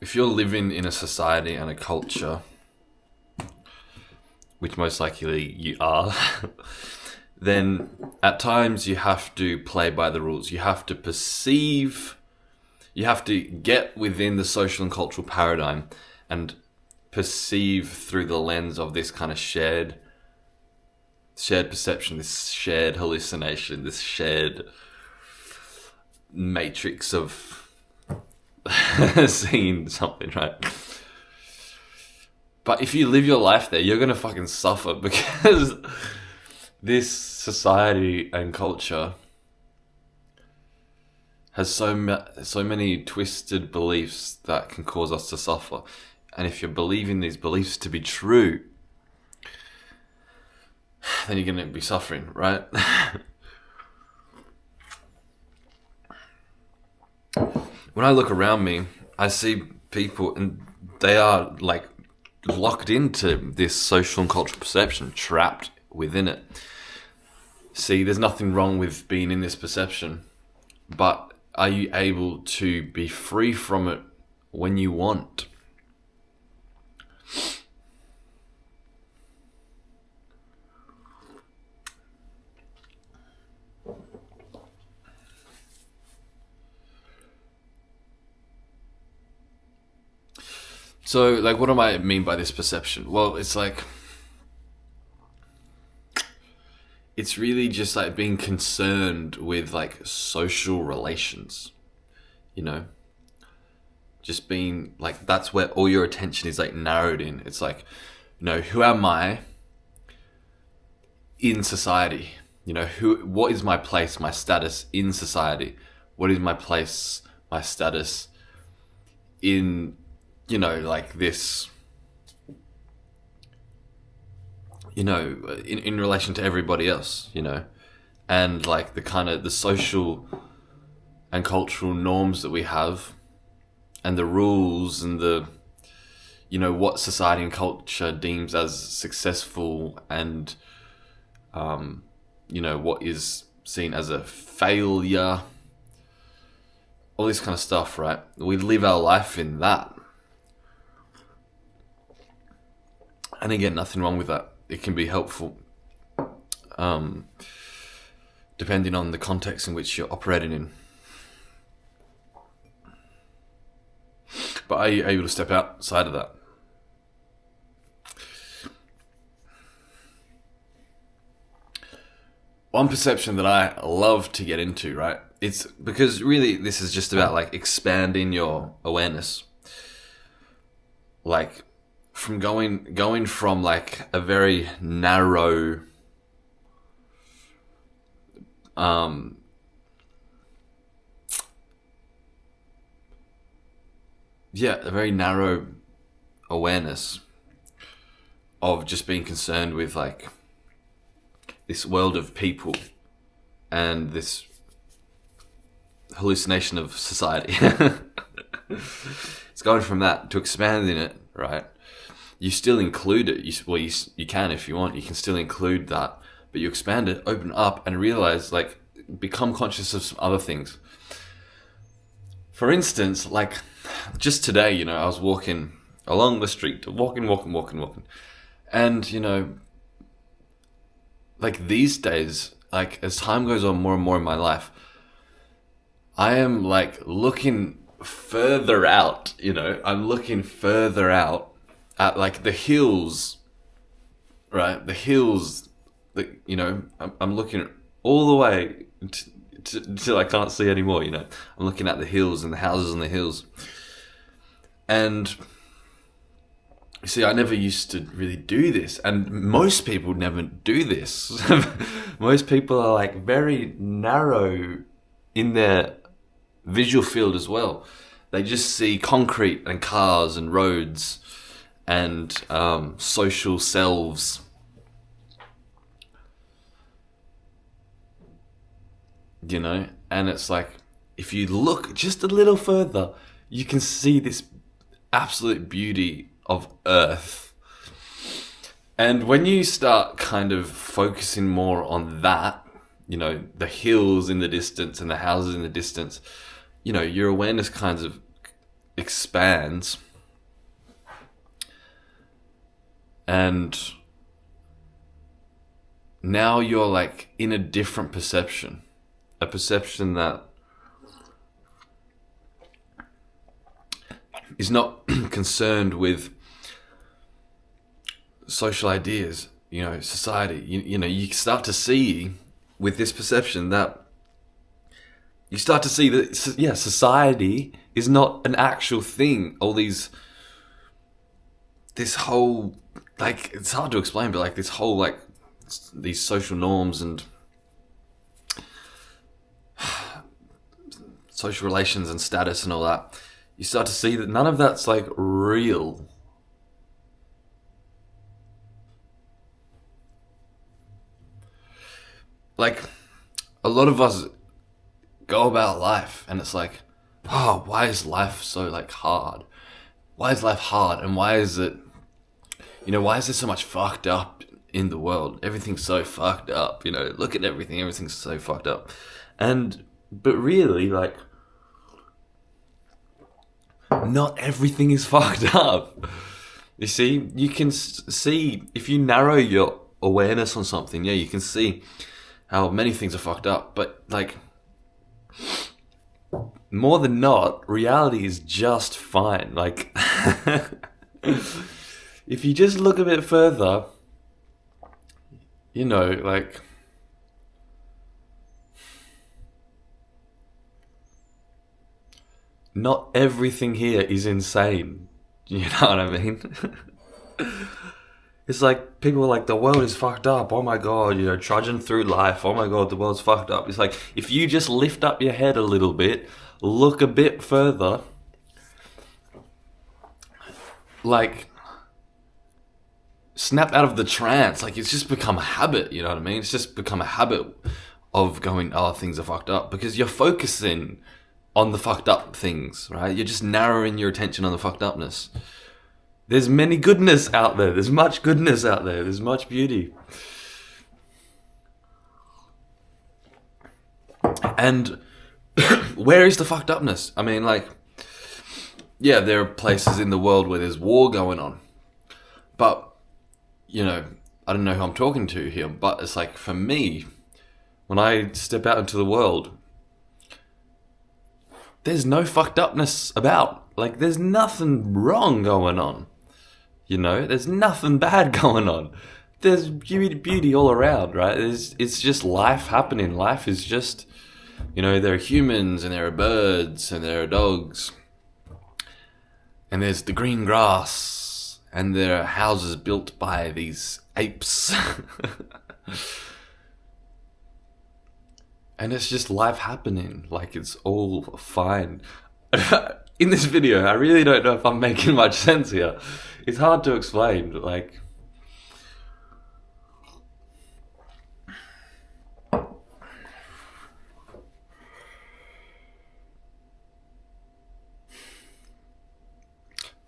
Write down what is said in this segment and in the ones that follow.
if you're living in a society and a culture, which most likely you are, then at times you have to play by the rules. You have to you have to get within the social and cultural paradigm and perceive through the lens of this kind of shared perception, this shared hallucination, this shared matrix of seeing something, right? But if you live your life there, you're gonna fucking suffer because this society and culture has so many twisted beliefs that can cause us to suffer. And if you're believing these beliefs to be true, then you're going to be suffering, right? When I look around me, I see people and they are like locked into this social and cultural perception, trapped within it. See, there's nothing wrong with being in this perception, but are you able to be free from it when you want? So, like, what do I mean by this perception? Well, it's like, it's really just like being concerned with like social relations, you know? Just being like, that's where all your attention is like narrowed in. It's like, you know, who am I in society? You know, what is my place, my status in society? What is my place, my status in, you know, like this, you know, in relation to everybody else, you know? And like the kind of the social and cultural norms that we have and the rules and the, you know, what society and culture deems as successful and, you know, what is seen as a failure, all this kind of stuff, right? We live our life in that. And again, nothing wrong with that. It can be helpful, depending on the context in which you're operating in. But are you able to step outside of that? One perception that I love to get into, right? It's because really this is just about like expanding your awareness. Like from going from like a very narrow a very narrow awareness of just being concerned with like this world of people and this hallucination of society. It's going from that to expanding it, right? You still include it. You can if you want. You can still include that, but you expand it, open up, and realize, like, become conscious of some other things. For instance, like, just today, you know, I was walking along the street, walking, and, you know, like these days, like as time goes on more and more in my life, I am like looking further out, you know, I'm looking further out at like the hills, right? The hills, you know, I'm looking all the way till I can't see anymore, you know. I'm looking at the hills and the houses on the hills. And you see, I never used to really do this, and most people never do this. Most people are like very narrow in their visual field as well. They just see concrete and cars and roads and social selves. You know, and it's like, if you look just a little further, you can see this absolute beauty of Earth. And when you start kind of focusing more on that, you know, the hills in the distance and the houses in the distance, you know, your awareness kind of expands, and now you're like in a different perception, a perception that is not concerned with social ideas, society. You know, you start to see with this perception that you start to see that, society is not an actual thing. This whole, like, it's hard to explain, but like this whole, like, these social norms and social relations and status and all that, you start to see that none of that's like real. Like, a lot of us go about life and it's like, oh, why is life so like hard? Why is life hard? And why is it, why is there so much fucked up in the world? Everything's so fucked up, look at everything's so fucked up. But really, like, not everything is fucked up. You see, you can see, if you narrow your awareness on something, you can see how many things are fucked up. But like, more than not, reality is just fine. Like, if you just look a bit further, like, not everything here is insane. You know what I mean? It's like, people are like, the world is fucked up. Oh my God, trudging through life. Oh my God, the world's fucked up. It's like, if you just lift up your head a little bit, look a bit further, like, snap out of the trance. Like, it's just become a habit, you know what I mean? It's just become a habit of going, oh, things are fucked up, because you're focusing on the fucked up things, right? You're just narrowing your attention on the fucked upness. There's many goodness out there. There's much goodness out there. There's much beauty. And where is the fucked upness? I mean, like, yeah, there are places in the world where there's war going on. But, I don't know who I'm talking to here, but it's like, for me, when I step out into the world, there's no fucked upness about. Like, there's nothing wrong going on. There's nothing bad going on. There's beauty all around, right? It's just life happening. Life is just, there are humans and there are birds and there are dogs. And there's the green grass and there are houses built by these apes. And it's just life happening. Like, it's all fine. In this video, I really don't know if I'm making much sense here. It's hard to explain, like...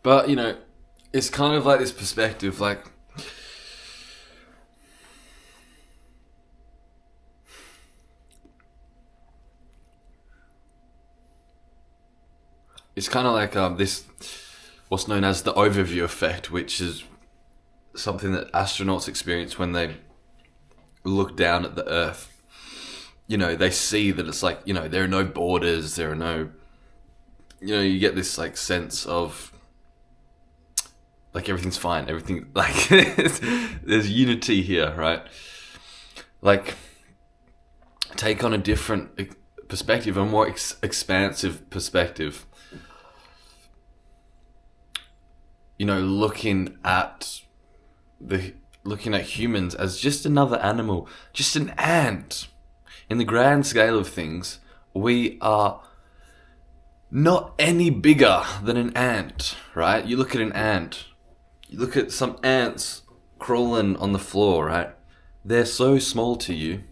But, it's kind of like this perspective, like... It's kind of like this, what's known as the overview effect, which is something that astronauts experience when they look down at the Earth. They see that it's like, there are no borders, there are no, you get this like sense of like everything's fine, everything, like, there's unity here, right? Like, take on a different perspective, a more expansive perspective. Looking at humans as just another animal, just an ant. In the grand scale of things, we are not any bigger than an ant, right? You look at an ant, you look at some ants crawling on the floor, right? They're so small to you.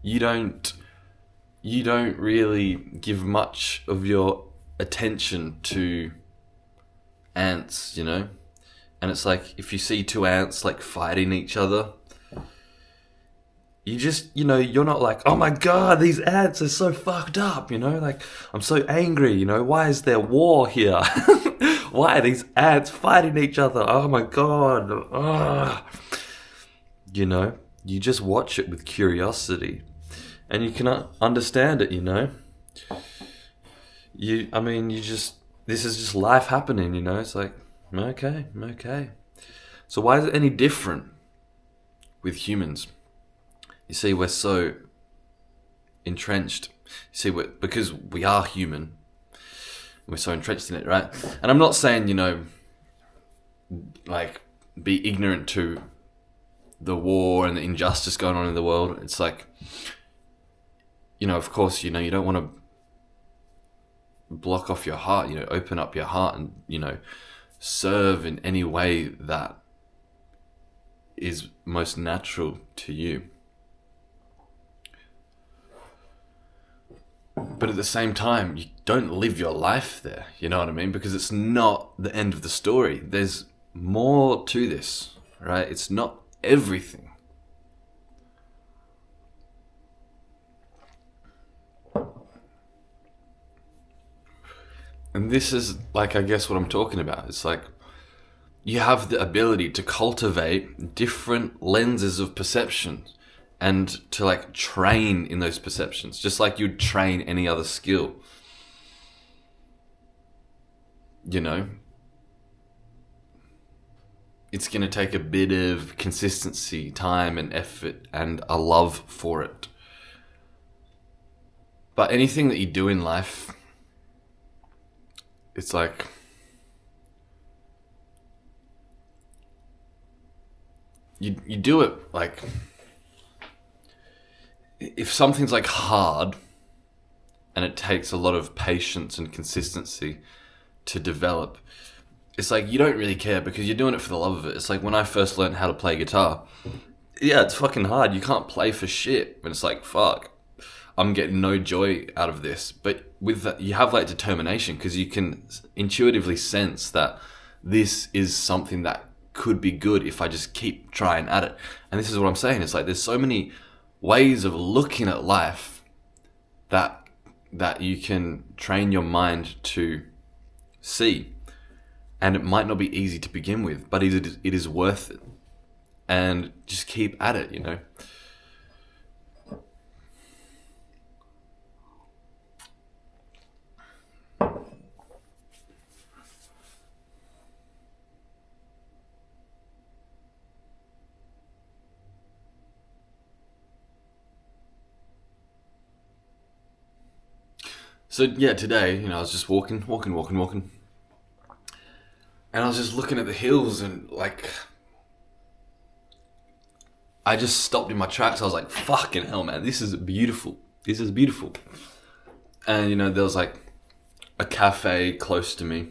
You don't really give much of your attention to ants, and it's like, if you see two ants like fighting each other, you just, you're not like, oh my God, these ants are so fucked up, like, I'm so angry, why is there war here? Why are these ants fighting each other? Oh my God. Ah. You just watch it with curiosity and you cannot understand it, this is just life happening, it's like, okay. So why is it any different with humans? You see, we're so entrenched. You see, because we are human, we're so entrenched in it, right? And I'm not saying, like, be ignorant to the war and the injustice going on in the world. It's like, of course, you don't want to block off your heart, open up your heart and, serve in any way that is most natural to you. But at the same time, you don't live your life there, you know what I mean? Because it's not the end of the story. There's more to this, right? It's not everything. And this is, like, I guess what I'm talking about. It's like, you have the ability to cultivate different lenses of perception and to, like, train in those perceptions, just like you'd train any other skill. It's going to take a bit of consistency, time and effort and a love for it. But anything that you do in life, it's like, you do it, like, if something's like hard and it takes a lot of patience and consistency to develop, it's like you don't really care because you're doing it for the love of it. It's like when I first learned how to play guitar. Yeah, it's fucking hard. You can't play for shit. But it's like, fuck, I'm getting no joy out of this. But with that, you have like determination because you can intuitively sense that this is something that could be good if I just keep trying at it. And this is what I'm saying. It's like there's so many ways of looking at life that you can train your mind to see. And it might not be easy to begin with, but it is worth it. And just keep at it, So yeah, today, I was just walking. And I was just looking at the hills and like, I just stopped in my tracks. I was like, fucking hell, man, this is beautiful. And there was like a cafe close to me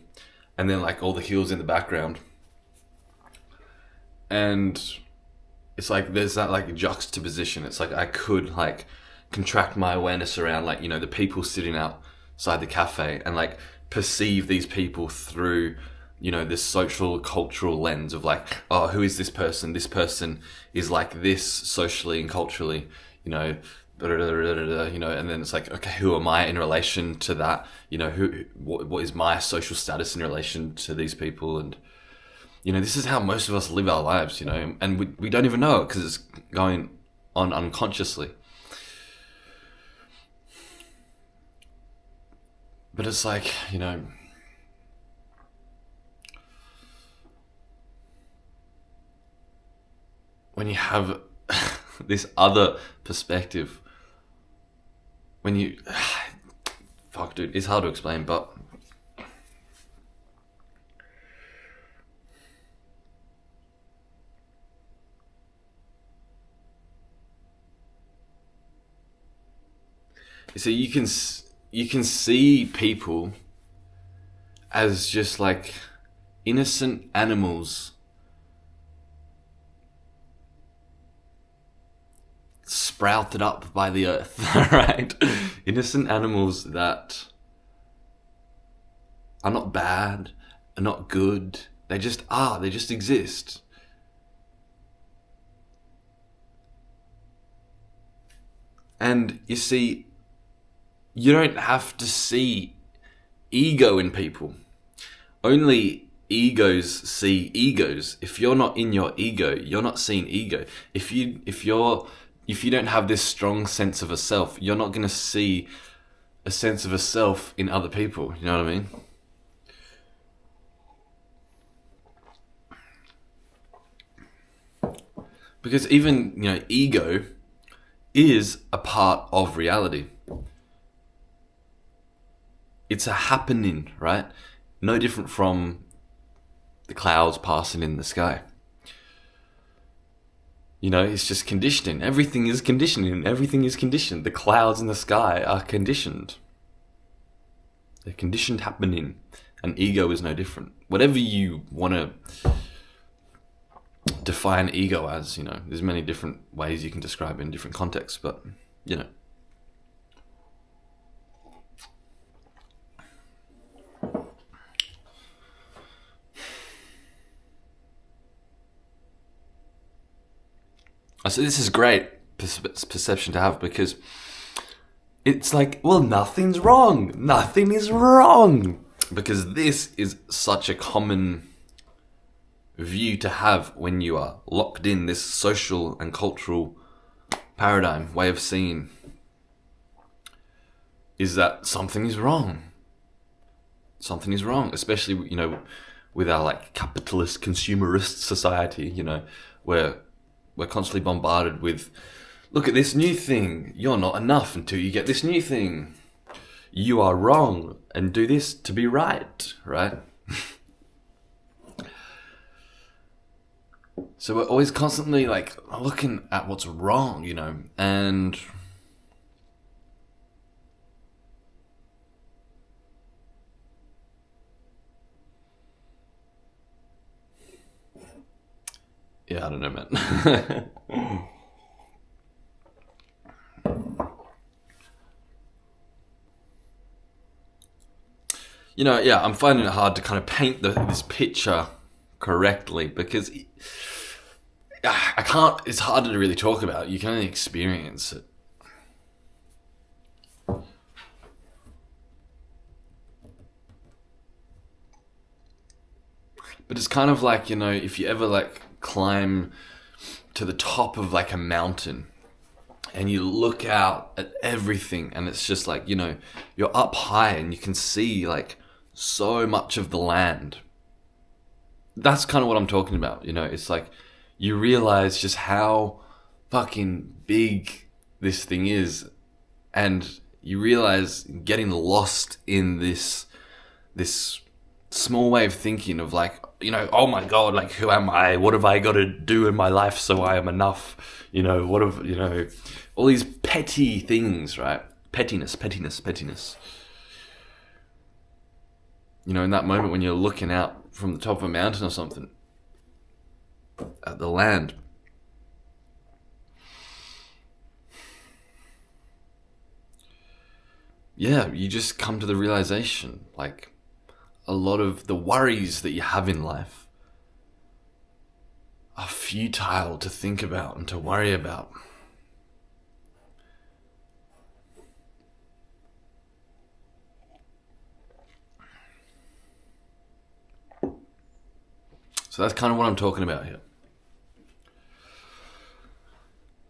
and then like all the hills in the background. And it's like, there's that like juxtaposition. It's like, I could like contract my awareness around like, the people sitting outside the cafe and like perceive these people through, this social cultural lens of like, oh, who is this person? This person is like this socially and culturally, and then it's like, okay, who am I in relation to that? What is my social status in relation to these people? And, this is how most of us live our lives, and we don't even know it because it's going on unconsciously. But it's like, when you have this other perspective, when you... Fuck, dude, it's hard to explain, but... So you can see people as just like innocent animals sprouted up by the earth, right? Innocent animals that are not bad, are not good. They just are. They just exist. And you see, you don't have to see ego in people. Only egos see egos. If you're not in your ego, you're not seeing ego. If you don't have this strong sense of a self, you're not going to see a sense of a self in other people. You know what I mean? Because even, ego is a part of reality. It's a happening, right? No different from the clouds passing in the sky. It's just conditioning. Everything is conditioning. Everything is conditioned. The clouds in the sky are conditioned. They're conditioned happening. And ego is no different. Whatever you want to define ego as, there's many different ways you can describe it in different contexts, but, So this is great perception to have, because it's like, well, nothing's wrong. Nothing is wrong. Because this is such a common view to have when you are locked in this social and cultural paradigm, way of seeing, is that something is wrong. Something is wrong, especially, with our capitalist consumerist society, where we're constantly bombarded with, look at this new thing. You're not enough until you get this new thing. You are wrong and do this to be right, right? So we're always constantly looking at what's wrong, and yeah, I don't know, man. Yeah, I'm finding it hard to kind of paint this picture correctly, because I can't, it's harder to really talk about. You can only experience it. But it's kind of like, if you ever climb to the top of a mountain and you look out at everything, and it's just you're up high and you can see so much of the land. That's kind of what I'm talking about. It's you realize just how fucking big this thing is, and you realize getting lost in this small way of thinking of oh my god, who am I? What have I got to do in my life so I am enough? What have, all these petty things, right? Pettiness. In that moment when you're looking out from the top of a mountain or something at the land, yeah, you just come to the realization, a lot of the worries that you have in life are futile to think about and to worry about. So that's kind of what I'm talking about here.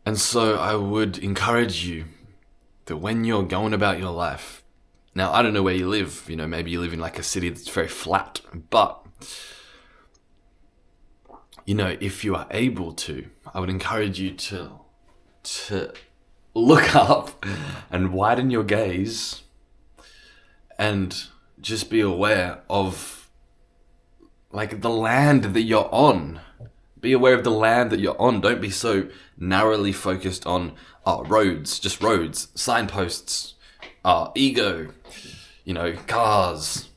And so I would encourage you that when you're going about your life, now I don't know where you live, maybe you live in a city that's very flat, but if you are able to, I would encourage you to look up and widen your gaze and just be aware of the land that you're on. Be aware of the land that you're on. Don't be so narrowly focused on roads, just roads, signposts, ego, cars,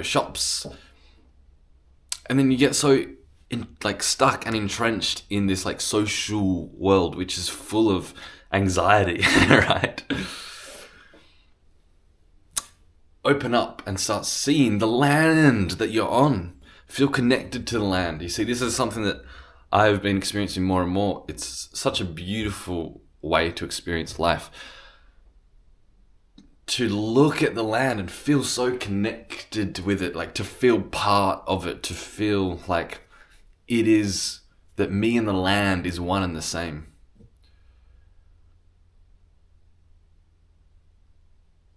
shops. And then you get so stuck and entrenched in this social world, which is full of anxiety, right? Open up and start seeing the land that you're on. Feel connected to the land. You see, this is something that I've been experiencing more and more. It's such a beautiful way to experience life. To look at the land and feel so connected with it, like to feel part of it, to feel like it is, that me and the land is one and the same.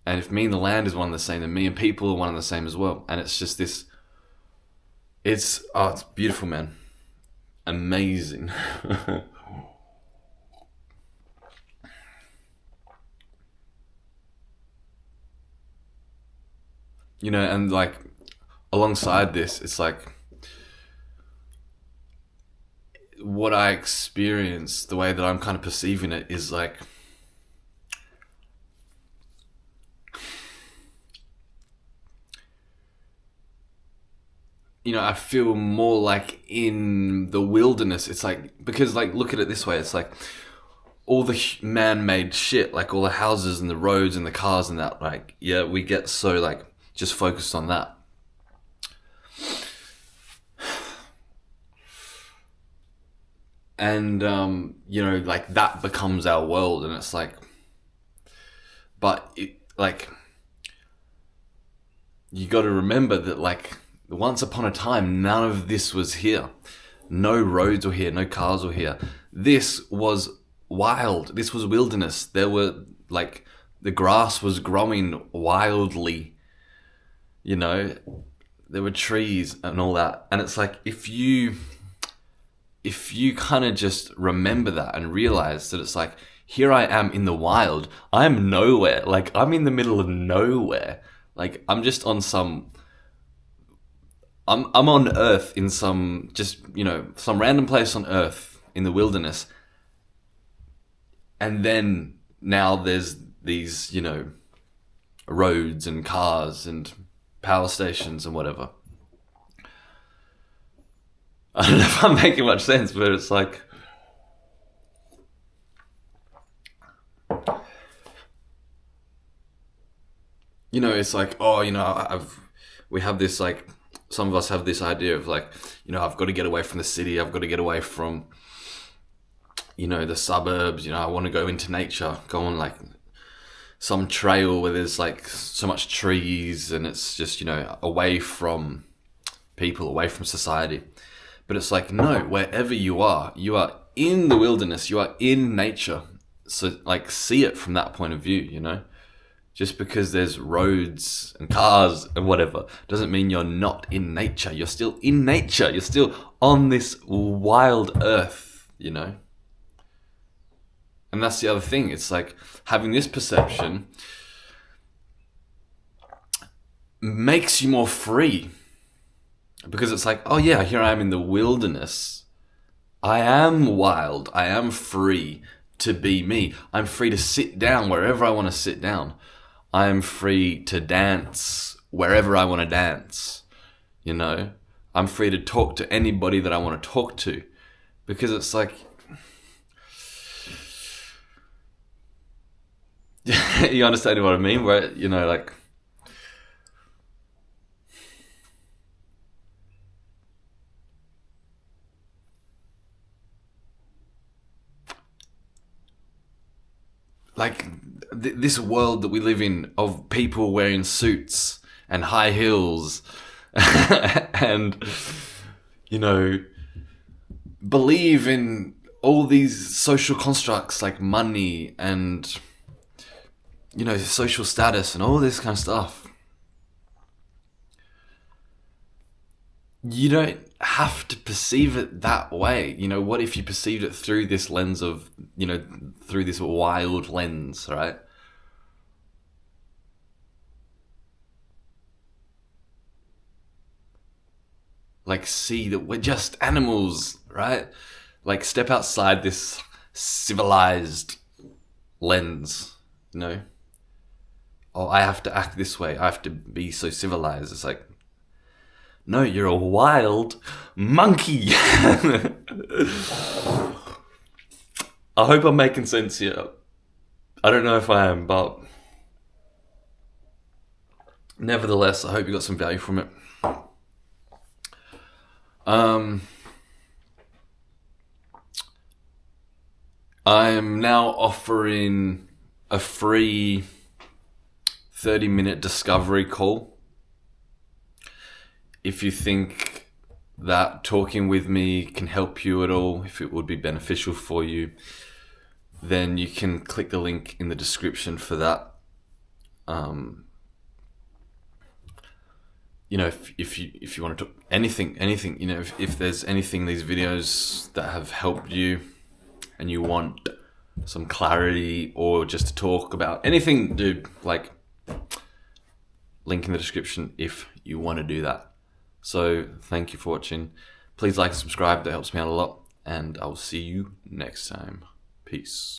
And if me and the land is one and the same, then me and people are one and the same as well. And it's just this, it's beautiful, man. Amazing. You know, and like alongside this, it's like what I experience, the way that I'm kind of perceiving it is like, you know, I feel more like in the wilderness. It's like, because like, look at it this way. It's like all the man-made shit, like all the houses and the roads and the cars and that, like, yeah, we get so like just focused on that. And, you know, like that becomes our world. And it's like, but it, like, you got to remember that like once upon a time, none of this was here. No roads were here, no cars were here. This was wild. This was wilderness. There were like, the grass was growing wildly, you know, there were trees and all that. And it's like, if you kind of just remember that and realize that it's like, here I am in the wild. I'm nowhere. Like, I'm in the middle of nowhere. Like, I'm just on some, I'm on Earth in some, just, you know, some random place on Earth in the wilderness. And then now there's these, you know, roads and cars and power stations and whatever. I don't know if I'm making much sense, but it's like, you know, it's like, oh, you know, we have this like, some of us have this idea of like, you know, I've got to get away from the city. I've got to get away from, you know, the suburbs. You know, I want to go into nature, go on like some trail where there's like so much trees and it's just, you know, away from people, away from society. But it's like, no, wherever you are in the wilderness, you are in nature. So like, see it from that point of view, you know? Just because there's roads and cars and whatever doesn't mean you're not in nature. You're still in nature. You're still on this wild earth, you know? And that's the other thing. It's like, having this perception makes you more free. Because it's like, oh yeah, here I am in the wilderness. I am wild. I am free to be me. I'm free to sit down wherever I want to sit down. I'm free to dance wherever I want to dance. You know, I'm free to talk to anybody that I want to talk to. Because it's like, you understand what I mean? Where, you know, like this world that we live in of people wearing suits and high heels and, you know, believe in all these social constructs like money and, you know, social status and all this kind of stuff. You don't have to perceive it that way. You know, what if you perceived it through this lens of, you know, through this wild lens, right? Like, see that we're just animals, right? Like, step outside this civilized lens, you know? Oh, I have to act this way. I have to be so civilized. It's like, no, you're a wild monkey. I hope I'm making sense here. I don't know if I am, but nevertheless, I hope you got some value from it. I'm now offering a free 30-minute discovery call. If you think that talking with me can help you at all, if it would be beneficial for you, then you can click the link in the description for that. You know, if you want to talk anything, you know, if there's anything in these videos that have helped you and you want some clarity or just to talk about anything, dude, like, link in the description if you want to do that. So thank you for watching. Please like and subscribe, that helps me out a lot, and I'll see you next time. Peace.